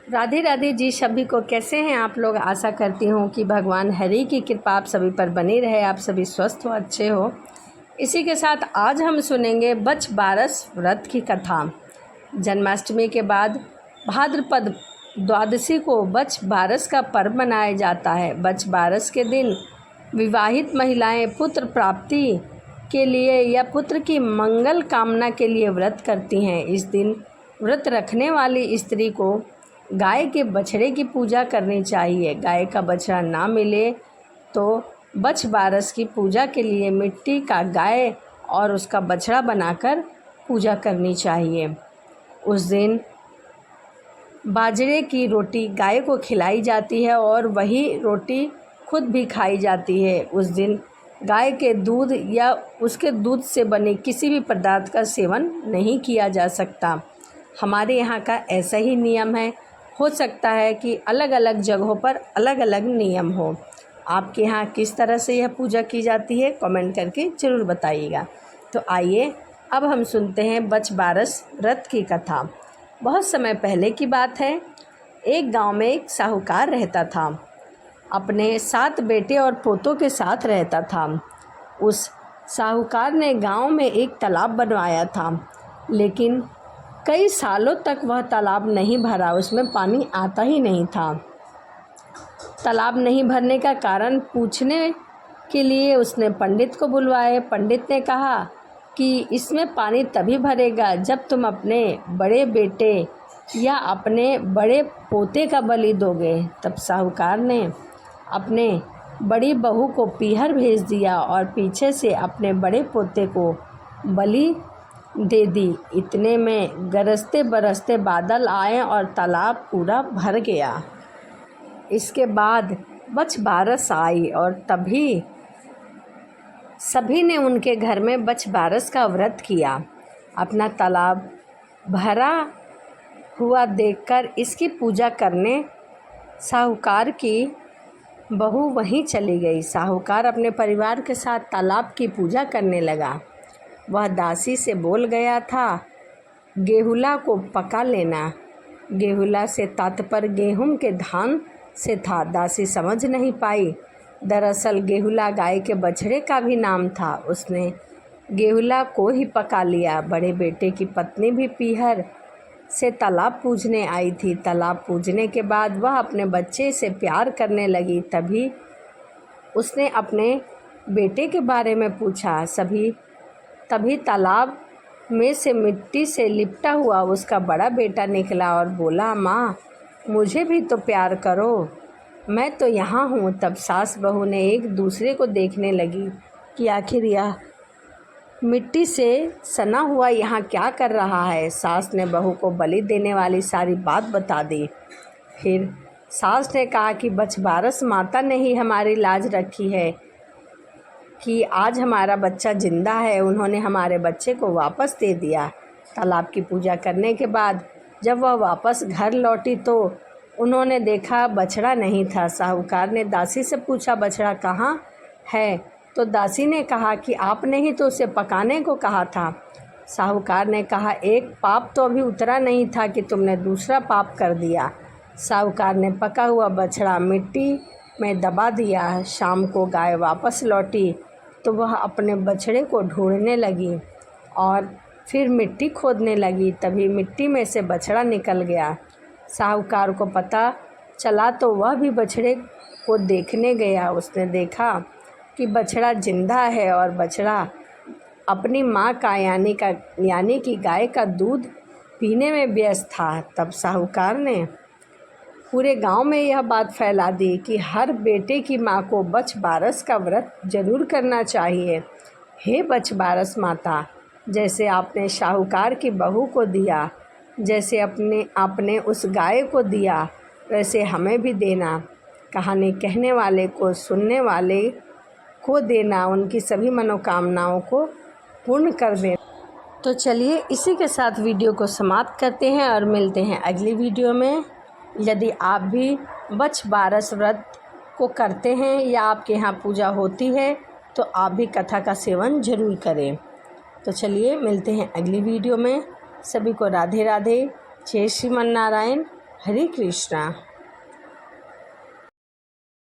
राधे राधे जी सभी को। कैसे हैं आप लोग? आशा करती हूँ कि भगवान हरि की कृपा आप सभी पर बनी रहे, आप सभी स्वस्थ हो, अच्छे हो। इसी के साथ आज हम सुनेंगे बछ बारस व्रत की कथा। जन्माष्टमी के बाद भाद्रपद द्वादशी को बछ बारस का पर्व मनाया जाता है। बछ बारस के दिन विवाहित महिलाएं पुत्र प्राप्ति के लिए या पुत्र की मंगल कामना के लिए व्रत करती हैं। इस दिन व्रत रखने वाली स्त्री को गाय के बछड़े की पूजा करनी चाहिए। गाय का बछड़ा ना मिले तो बछ बारस की पूजा के लिए मिट्टी का गाय और उसका बछड़ा बनाकर पूजा करनी चाहिए। उस दिन बाजरे की रोटी गाय को खिलाई जाती है और वही रोटी खुद भी खाई जाती है। उस दिन गाय के दूध या उसके दूध से बने किसी भी पदार्थ का सेवन नहीं किया जा सकता। हमारे यहाँ का ऐसा ही नियम है। हो सकता है कि अलग अलग जगहों पर अलग अलग नियम हो। आपके यहाँ किस तरह से यह पूजा की जाती है कमेंट करके ज़रूर बताइएगा। तो आइए अब हम सुनते हैं बछ बारस व्रत की कथा। बहुत समय पहले की बात है। एक गांव में एक साहूकार रहता था। अपने 7 बेटे और पोतों के साथ रहता था। उस साहूकार ने गांव में एक तालाब बनवाया था, लेकिन कई सालों तक वह तालाब नहीं भरा, उसमें पानी आता ही नहीं था। तालाब नहीं भरने का कारण पूछने के लिए उसने पंडित को बुलवाए। पंडित ने कहा कि इसमें पानी तभी भरेगा जब तुम अपने बड़े बेटे या अपने बड़े पोते का बलि दोगे। तब साहूकार ने अपने बड़ी बहू को पीहर भेज दिया और पीछे से अपने बड़े पोते को बलि दे दी। इतने में गरजते बरसते बादल आए और तालाब पूरा भर गया। इसके बाद बछ बारस आई और तभी सभी ने उनके घर में बछ बारस का व्रत किया। अपना तालाब भरा हुआ देखकर इसकी पूजा करने साहूकार की बहू वहीं चली गई। साहूकार अपने परिवार के साथ तालाब की पूजा करने लगा। वह दासी से बोल गया था, गेहुला को पका लेना। गेहुला से तात्पर्य गेहूं के धान से था। दासी समझ नहीं पाई। दरअसल गेहुला गाय के बछड़े का भी नाम था। उसने गेहुला को ही पका लिया। बड़े बेटे की पत्नी भी पीहर से तालाब पूजने आई थी। तालाब पूजने के बाद वह अपने बच्चे से प्यार करने लगी। तभी उसने अपने बेटे के बारे में पूछा। तभी तालाब में से मिट्टी से लिपटा हुआ उसका बड़ा बेटा निकला और बोला, माँ मुझे भी तो प्यार करो, मैं तो यहाँ हूँ। तब सास बहू ने एक दूसरे को देखने लगी कि आखिर यह मिट्टी से सना हुआ यहाँ क्या कर रहा है। सास ने बहू को बलि देने वाली सारी बात बता दी। फिर सास ने कहा कि बछ बारस माता ने ही हमारी लाज रखी है कि आज हमारा बच्चा जिंदा है। उन्होंने हमारे बच्चे को वापस दे दिया। तालाब की पूजा करने के बाद जब वह वापस घर लौटी तो उन्होंने देखा बछड़ा नहीं था। साहूकार ने दासी से पूछा, बछड़ा कहाँ है? तो दासी ने कहा कि आपने ही तो उसे पकाने को कहा था। साहूकार ने कहा, एक पाप तो अभी उतरा नहीं था कि तुमने दूसरा पाप कर दिया। साहूकार ने पका हुआ बछड़ा मिट्टी में दबा दिया। शाम को गाय वापस लौटी तो वह अपने बछड़े को ढूंढने लगी और फिर मिट्टी खोदने लगी। तभी मिट्टी में से बछड़ा निकल गया। साहूकार को पता चला तो वह भी बछड़े को देखने गया। उसने देखा कि बछड़ा जिंदा है और बछड़ा अपनी माँ का यानी कि गाय का दूध पीने में व्यस्त था। तब साहूकार ने पूरे गांव में यह बात फैला दी कि हर बेटे की माँ को बछ बारस का व्रत जरूर करना चाहिए। हे बछ बारस माता, जैसे आपने साहूकार की बहू को दिया, जैसे आपने उस गाय को दिया, वैसे हमें भी देना। कहानी कहने वाले को सुनने वाले को देना, उनकी सभी मनोकामनाओं को पूर्ण कर देना। तो चलिए इसी के साथ वीडियो को समाप्त करते हैं और मिलते हैं अगली वीडियो में। यदि आप भी बछ बारस व्रत को करते हैं या आपके यहाँ पूजा होती है तो आप भी कथा का सेवन जरूर करें। तो चलिए मिलते हैं अगली वीडियो में। सभी को राधे राधे, जय श्रीमन नारायण, हरे कृष्णा।